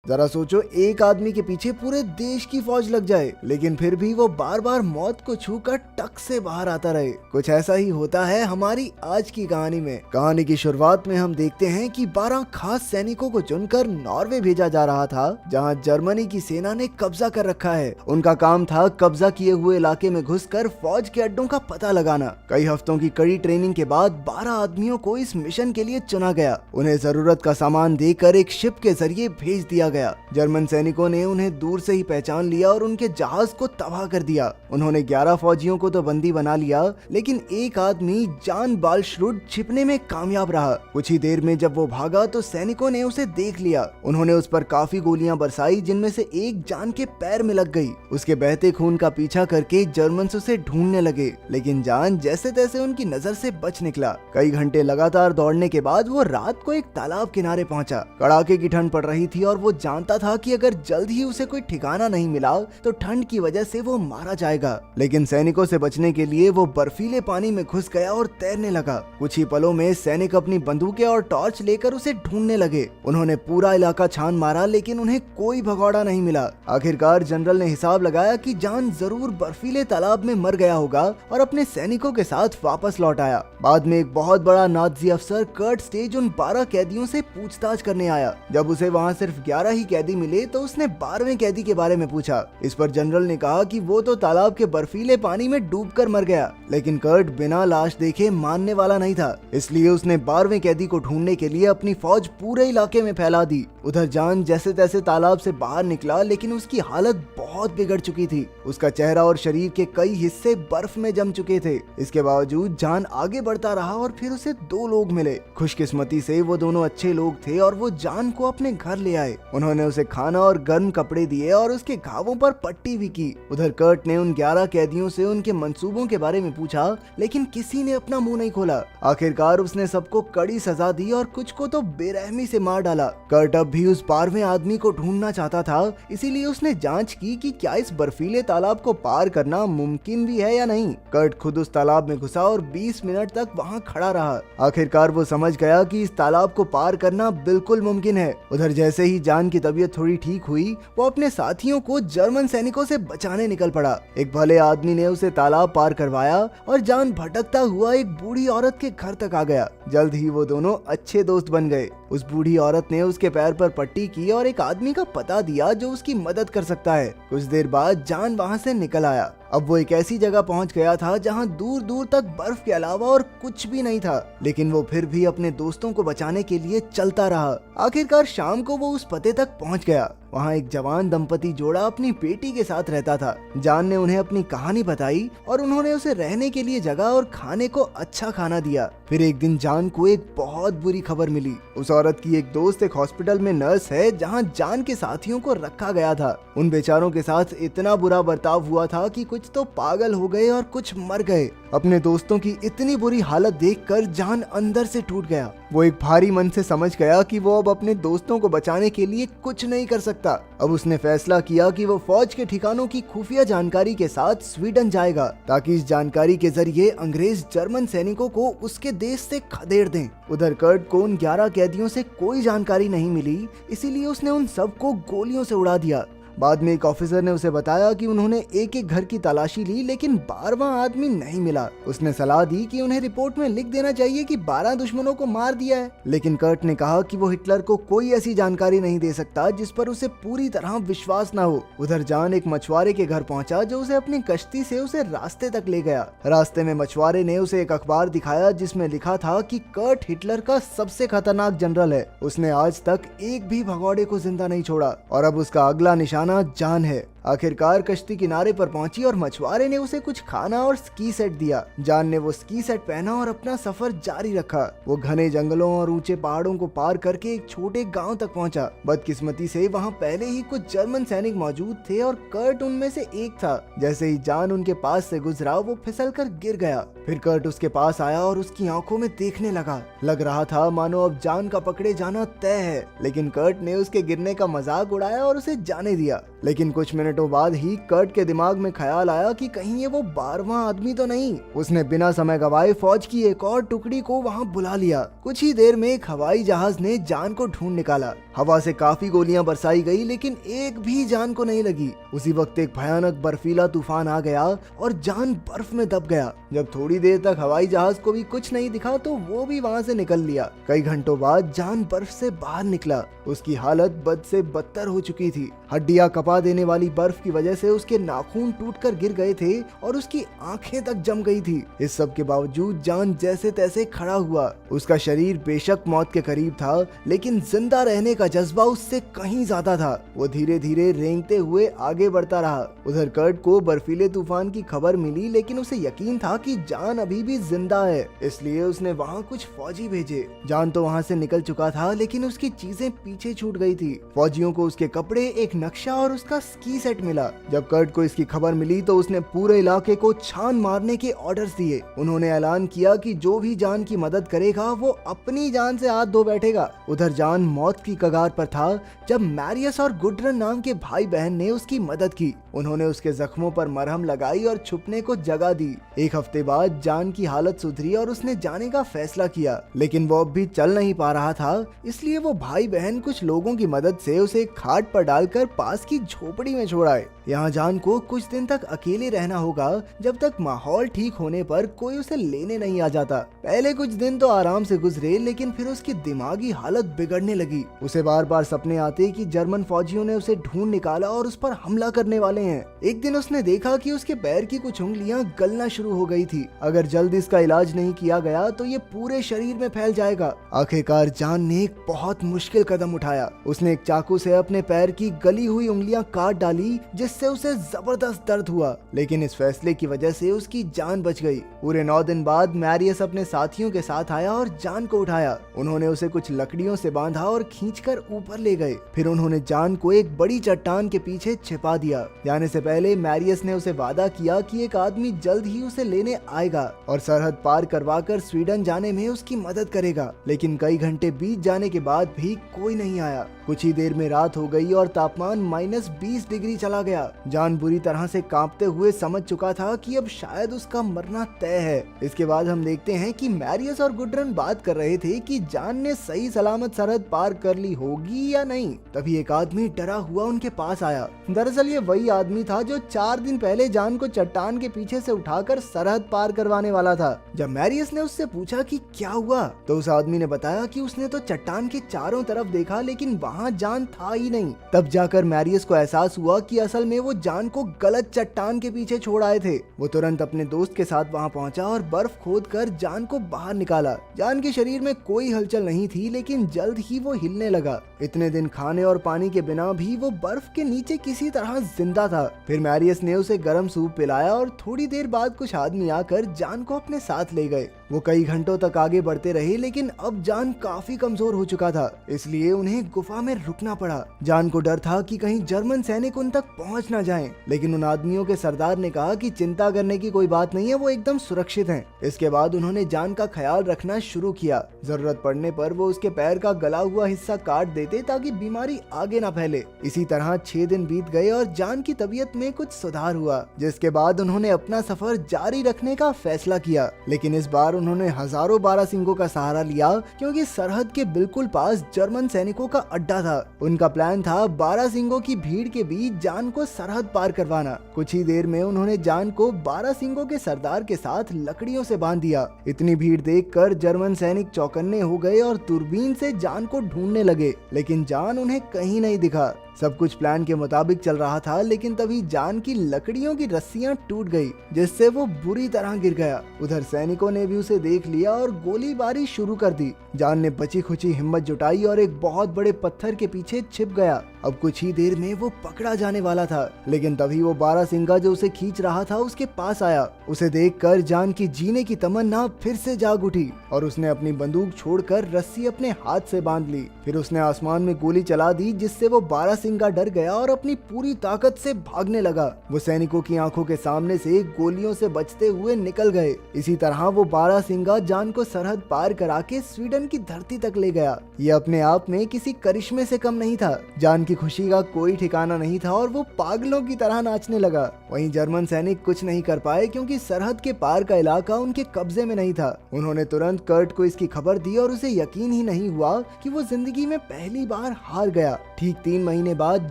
जरा सोचो, एक आदमी के पीछे पूरे देश की फौज लग जाए, लेकिन फिर भी वो बार बार मौत को छूकर टक से बाहर आता रहे। कुछ ऐसा ही होता है हमारी आज की कहानी में। कहानी की शुरुआत में हम देखते हैं कि 12 खास सैनिकों को चुनकर नॉर्वे भेजा जा रहा था, जहां जर्मनी की सेना ने कब्जा कर रखा है। उनका काम था कब्जा किए हुए इलाके में घुसकर फौज के अड्डों का पता लगाना। कई हफ्तों की कड़ी ट्रेनिंग के बाद 12 आदमियों को इस मिशन के लिए चुना गया। उन्हें जरूरत का सामान देकर एक शिप के जरिए भेज दिया गया। जर्मन सैनिकों ने उन्हें दूर से ही पहचान लिया और उनके जहाज को तबाह कर दिया। उन्होंने 11 फौजियों को तो बंदी बना लिया, लेकिन एक आदमी जान बालश्रुड छिपने में कामयाब रहा। कुछ ही देर में जब वो भागा तो सैनिकों ने उसे देख लिया। उन्होंने उस पर काफी गोलियां बरसाई, जिनमें से एक जान के पैर में लग गई। उसके बहते खून का पीछा करके जर्मन उसे ढूंढने लगे, लेकिन जान जैसे तैसे उनकी नजर से बच निकला। कई घंटे लगातार दौड़ने के बाद वो रात को एक तालाब किनारे पहुंचा। कड़ाके की ठंड पड़ रही थी और वो जानता था कि अगर जल्द ही उसे कोई ठिकाना नहीं मिला तो ठंड की वजह से वो मारा जाएगा। लेकिन सैनिकों से बचने के लिए वो बर्फीले पानी में घुस गया और तैरने लगा। कुछ ही पलों में सैनिक अपनी बंदूकें और टॉर्च लेकर उसे ढूंढने लगे। उन्होंने पूरा इलाका छान मारा, लेकिन उन्हें कोई भगौड़ा नहीं मिला। आखिरकार जनरल ने हिसाब लगाया कि जान जरूर बर्फीले तालाब में मर गया होगा और अपने सैनिकों के साथ वापस लौट आया। बाद में एक बहुत बड़ा नाज़ी अफसर कर्ट स्टेज उन 12 कैदियों से पूछताछ करने आया। जब उसे वहाँ सिर्फ 11 ही कैदी मिले तो उसने 12वें कैदी के बारे में पूछा। इस पर जनरल ने कहा कि वो तो तालाब के बर्फीले पानी में डूबकर मर गया, लेकिन कर्ट बिना लाश देखे मानने वाला नहीं था। इसलिए उसने 12वें कैदी को ढूंढने के लिए अपनी फौज पूरे इलाके में फैला दी। उधर जान जैसे तैसे तालाब से बाहर निकला, लेकिन उसकी हालत बहुत बिगड़ चुकी थी। उसका चेहरा और शरीर के कई हिस्से बर्फ में जम चुके थे। इसके बावजूद जान आगे बढ़ता रहा और फिर उसे 2 लोग मिले। खुशकिस्मती से वो दोनों अच्छे लोग थे और वो जान को अपने घर ले आए। उन्होंने उसे खाना और गर्म कपड़े दिए और उसके घावों पर पट्टी भी की। उधर कर्ट ने उन 11 कैदियों से उनके मंसूबों के बारे में पूछा, लेकिन किसी ने अपना मुंह नहीं खोला। आखिरकार उसने सबको कड़ी सजा दी और कुछ को तो बेरहमी से मार डाला। कर्ट अब भी उस 12वें आदमी को ढूंढना चाहता था, इसीलिए उसने जांच की कि क्या इस बर्फीले तालाब को पार करना मुमकिन भी है या नहीं। कर्ट खुद उस तालाब में घुसा और 20 मिनट तक वहां खड़ा रहा। आखिरकार वो समझ गया कि इस तालाब को पार करना बिल्कुल मुमकिन है। उधर जैसे ही जान की तबीयत थोड़ी ठीक हुई, वो अपने साथियों को जर्मन सैनिकों से बचाने निकल पड़ा। एक भले आदमी ने उसे तालाब पार करवाया और जान भटकता हुआ एक बूढ़ी औरत के घर तक आ गया। जल्द ही वो दोनों अच्छे दोस्त बन गए। उस बूढ़ी औरत ने उसके पैर पर पट्टी की और एक आदमी का पता दिया जो उसकी मदद कर सकता है। कुछ देर बाद जान वहाँ से निकल आया। अब वो एक ऐसी जगह पहुंच गया था जहां दूर दूर तक बर्फ के अलावा और कुछ भी नहीं था, लेकिन वो फिर भी अपने दोस्तों को बचाने के लिए चलता रहा। आखिरकार शाम को वो उस पते तक पहुंच गया। वहाँ एक जवान दंपति जोड़ा अपनी बेटी के साथ रहता था। जान ने उन्हें अपनी कहानी बताई और उन्होंने उसे रहने के लिए जगह और खाने को अच्छा खाना दिया। फिर एक दिन जान को एक बहुत बुरी खबर मिली। उस औरत की एक दोस्त एक हॉस्पिटल में नर्स है जहाँ जान के साथियों को रखा गया था। उन बेचारों के साथ इतना बुरा बर्ताव हुआ था कि कुछ तो पागल हो गए और कुछ मर गए। अपने दोस्तों की इतनी बुरी हालत देखकर जान अंदर से टूट गया। वो एक भारी मन से समझ गया कि वो अब अपने दोस्तों को बचाने के लिए कुछ नहीं कर सकता। अब उसने फैसला किया कि वो फौज के ठिकानों की खुफिया जानकारी के साथ स्वीडन जाएगा, ताकि इस जानकारी के जरिए अंग्रेज जर्मन सैनिकों को उसके देश से खदेड़ दें। उधर कर्ट को उन 11 कैदियों से कोई जानकारी नहीं मिली, इसीलिए उसने उन सबको गोलियों से उड़ा दिया। बाद में एक ऑफिसर ने उसे बताया कि उन्होंने एक एक घर की तलाशी ली, लेकिन 12वां आदमी नहीं मिला। उसने सलाह दी कि उन्हें रिपोर्ट में लिख देना चाहिए कि 12 दुश्मनों को मार दिया है, लेकिन कर्ट ने कहा कि वो हिटलर को कोई ऐसी जानकारी नहीं दे सकता जिस पर उसे पूरी तरह विश्वास न हो। उधर जान एक मछुआरे के घर पहुंचा जो उसे अपनी कश्ती से उसे रास्ते तक ले गया। रास्ते में मछुआरे ने उसे एक अखबार दिखाया जिसमें लिखा था कि कर्ट हिटलर का सबसे खतरनाक जनरल है। उसने आज तक एक भी भगौड़े को जिंदा नहीं छोड़ा और अब उसका अगला निशाना जान है। आखिरकार कश्ती किनारे पर पहुंची और मछुआरे ने उसे कुछ खाना और स्की सेट दिया। जान ने वो स्की सेट पहना और अपना सफर जारी रखा। वो घने जंगलों और ऊंचे पहाड़ों को पार करके एक छोटे गांव तक पहुंचा। बदकिस्मती से वहां पहले ही कुछ जर्मन सैनिक मौजूद थे और कर्ट उनमें से एक था। जैसे ही जान उनके पास से गुजरा वो फिसलकर गिर गया। फिर कर्ट उसके पास आया और उसकी आंखों में देखने लगा। लग रहा था मानो अब जान का पकड़े जाना तय है, लेकिन कर्ट ने उसके गिरने का मजाक उड़ाया और उसे जाने दिया। लेकिन कुछ मिनटों बाद ही कर्ट के दिमाग में ख्याल आया कि कहीं ये वो 12वां आदमी तो नहीं। उसने बिना समय गवाए फौज की एक और टुकड़ी को वहां बुला लिया। कुछ ही देर में एक हवाई जहाज ने जान को ढूंढ निकाला। हवा से काफी गोलियां बरसाई गई लेकिन एक भी जान को नहीं लगी। उसी वक्त एक भयानक बर्फीला तूफान आ गया और जान बर्फ में दब गया। जब थोड़ी देर तक हवाई जहाज को भी कुछ नहीं दिखा तो वो भी वहां से निकल लिया। कई घंटों बाद जान बर्फ से बाहर निकला। उसकी हालत बद से बदतर हो चुकी थी। हड्डियां कपा देने वाली बर्फ की वजह से उसके नाखून टूटकर गिर गए थे और उसकी आंखें तक जम गई थी। इस सब के बावजूद जान जैसे तैसे खड़ा हुआ। उसका शरीर बेशक मौत के करीब था लेकिन जिंदा रहने का जज्बा उससे कहीं ज्यादा था। वो धीरे धीरे रेंगते हुए आगे बढ़ता रहा। उधर कर्ट को बर्फीले तूफान की खबर मिली लेकिन उसे यकीन था कि जान अभी भी जिंदा है, इसलिए उसने वहाँ कुछ फौजी भेजे। जान तो वहाँ से निकल चुका था लेकिन उसकी चीजें पीछे छूट गई थी। फौजियों को उसके कपड़े, एक नक्शा और उसका स्की सेट मिला। जब कर्ट को इसकी खबर मिली तो उसने पूरे इलाके को छान मारने के ऑर्डर्स दिए। उन्होंने ऐलान किया कि जो भी जान की मदद करेगा वो अपनी जान से हाथ धो बैठेगा। उधर जान मौत की कगार पर था जब मैरियस और गुडरन नाम के भाई बहन ने उसकी मदद की। उन्होंने उसके जख्मों पर मरहम लगाई और छुपने को जगह दी। एक हफ्ते बाद जान की हालत सुधरी और उसने जाने का फैसला किया, लेकिन वो अब भी चल नहीं पा रहा था। इसलिए वो भाई बहन कुछ लोगों की मदद से उसे खाट पर डालकर पास की झोपड़ी में छोड़ आए। यहाँ जान को कुछ दिन तक अकेले रहना होगा जब तक माहौल ठीक होने पर कोई उसे लेने नहीं आ जाता। पहले कुछ दिन तो आराम से गुजरे लेकिन फिर उसकी दिमागी हालत बिगड़ने लगी। उसे बार बार सपने आते कि जर्मन फौजियों ने उसे ढूंढ निकाला और उस पर हमला करने वाले हैं। एक दिन उसने देखा कि उसके पैर की कुछ उंगलियां गलना शुरू हो गई थी। अगर जल्द इसका इलाज नहीं किया गया तो ये पूरे शरीर में फैल जाएगा। आखिरकार जान ने एक बहुत मुश्किल कदम उठाया। उसने एक चाकू से अपने पैर की गली हुई उंगलियां काट डाली जिससे उसे जबरदस्त दर्द हुआ, लेकिन इस फैसले की वजह से उसकी जान बच गई। पूरे 9 दिन बाद मैरियस अपने साथियों के साथ आया और जान को उठाया। उन्होंने उसे कुछ लकड़ियों से बांधा और खींचकर ऊपर ले गए। फिर उन्होंने जान को एक बड़ी चट्टान के पीछे छिपा दिया। जाने से पहले मैरियस ने उसे वादा किया कि एक आदमी जल्द ही उसे लेने आएगा और सरहद पार करवाकर स्वीडन जाने में उसकी मदद करेगा। लेकिन कई घंटे बीत जाने के बाद भी कोई नहीं आया। कुछ ही देर में रात हो गई और तापमान -20 डिग्री चला गया। जान बुरी तरह से कांपते हुए समझ चुका था कि अब शायद उसका मरना तय है। इसके बाद हम देखते हैं कि मैरियस और गुडरन बात कर रहे थे कि जान ने सही सलामत सरहद पार कर ली होगी या नहीं। तभी एक आदमी डरा हुआ उनके पास आया। दरअसल ये वही आदमी था जो 4 दिन पहले जान को चट्टान के पीछे से उठाकर सरहद पार करवाने वाला था। जब मैरियस ने उससे पूछा कि क्या हुआ तो उस आदमी ने बताया कि उसने तो चट्टान के चारों तरफ देखा लेकिन वहाँ जान था ही नहीं। तब जाकर मैरियस को एहसास हुआ कि असल में वो जान को गलत चट्टान के पीछे छोड़ आए थे। वो तुरंत अपने दोस्त के साथ वहाँ पहुँचा और बर्फ खोदकर जान को बाहर निकाला। जान के शरीर में कोई हलचल नहीं थी लेकिन जल्द ही वो हिलने लगा। इतने दिन खाने और पानी के बिना भी वो बर्फ के नीचे किसी तरह जिंदा था। फिर मैरियस ने उसे गर्म सूप पिलाया और थोड़ी देर बाद कुछ आदमी आकर जान को अपने साथ ले गए। वो कई घंटों तक आगे बढ़ते रहे लेकिन अब जान काफी कमजोर हो चुका था, इसलिए उन्हें गुफा में रुकना पड़ा। जान को डर था कि कहीं जर्मन सैनिक उन तक पहुंच न जाएं, लेकिन उन आदमियों के सरदार ने कहा कि चिंता करने की कोई बात नहीं है, वो एकदम सुरक्षित हैं। इसके बाद उन्होंने जान का ख्याल रखना शुरू किया। जरूरत पड़ने पर वो उसके पैर का गला हुआ हिस्सा काट देते ताकि बीमारी आगे न फैले। इसी तरह 6 दिन बीत गए और जान की तबीयत में कुछ सुधार हुआ, जिसके बाद उन्होंने अपना सफर जारी रखने का फैसला किया। लेकिन इस बार उन्होंने हजारों बारासिंगों का सहारा लिया क्योंकि सरहद के बिल्कुल पास जर्मन सैनिकों का अड्डा था। उनका प्लान था बारासिंगों की भीड़ के बीच जान को सरहद पार करवाना। कुछ ही देर में उन्होंने जान को बारासिंगों के सरदार के साथ लकड़ियों से बांध दिया। इतनी भीड़ देखकर जर्मन सैनिक चौकन्ने हो गए और दूरबीन से जान को ढूंढने लगे, लेकिन जान उन्हें कहीं नहीं दिखा। सब कुछ प्लान के मुताबिक चल रहा था, लेकिन तभी जान की लकड़ियों की रस्सियां टूट गई, जिससे वो बुरी तरह गिर गया। उधर सैनिकों ने भी उसे देख लिया और गोलीबारी शुरू कर दी। जान ने बची खुची हिम्मत जुटाई और एक बहुत बड़े पत्थर के पीछे छिप गया। अब कुछ ही देर में वो पकड़ा जाने वाला था, लेकिन तभी वो बारासिंगा जो उसे खींच रहा था उसके पास आया। उसे देखकर जान की जीने की तमन्ना फिर से जाग उठी और उसने अपनी बंदूक छोड़कर रस्सी अपने हाथ से बांध ली। फिर उसने आसमान में गोली चला दी, जिससे वो बारासिंगा डर गया और अपनी पूरी ताकत से भागने लगा। वो सैनिकों की आंखों के सामने से गोलियों से बचते हुए निकल गए। इसी तरह वो बारासिंगा जान को सरहद पार करा के स्वीडन की धरती तक ले गया। ये अपने आप में किसी करिश्मे से कम नहीं था। जान की खुशी का कोई ठिकाना नहीं था और वो पागलों की तरह नाचने लगा। वहीं जर्मन सैनिक कुछ नहीं कर पाए क्योंकि सरहद के पार का इलाका उनके कब्जे में नहीं था। उन्होंने तुरंत कर्ट को इसकी खबर दी और उसे यकीन ही नहीं हुआ कि वो जिंदगी में पहली बार हार गया। ठीक 3 महीने बाद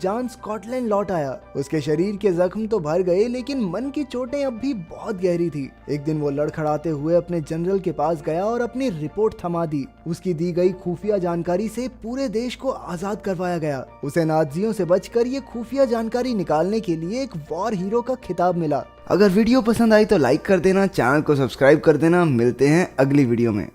जॉन स्कॉटलैंड लौट आया। उसके शरीर के जख्म तो भर गए लेकिन मन की चोटें अब भी बहुत गहरी थी। एक दिन वो लड़खड़ाते हुए अपने जनरल के पास गया और अपनी रिपोर्ट थमा दी। उसकी दी गई खुफिया जानकारी से पूरे देश को आजाद करवाया गया। उसे नाज़ियों से बचकर ये खुफिया जानकारी निकालने के लिए एक वॉर हीरो का खिताब मिला। अगर वीडियो पसंद आई तो लाइक कर देना, चैनल को सब्सक्राइब कर देना। मिलते हैं अगली वीडियो में।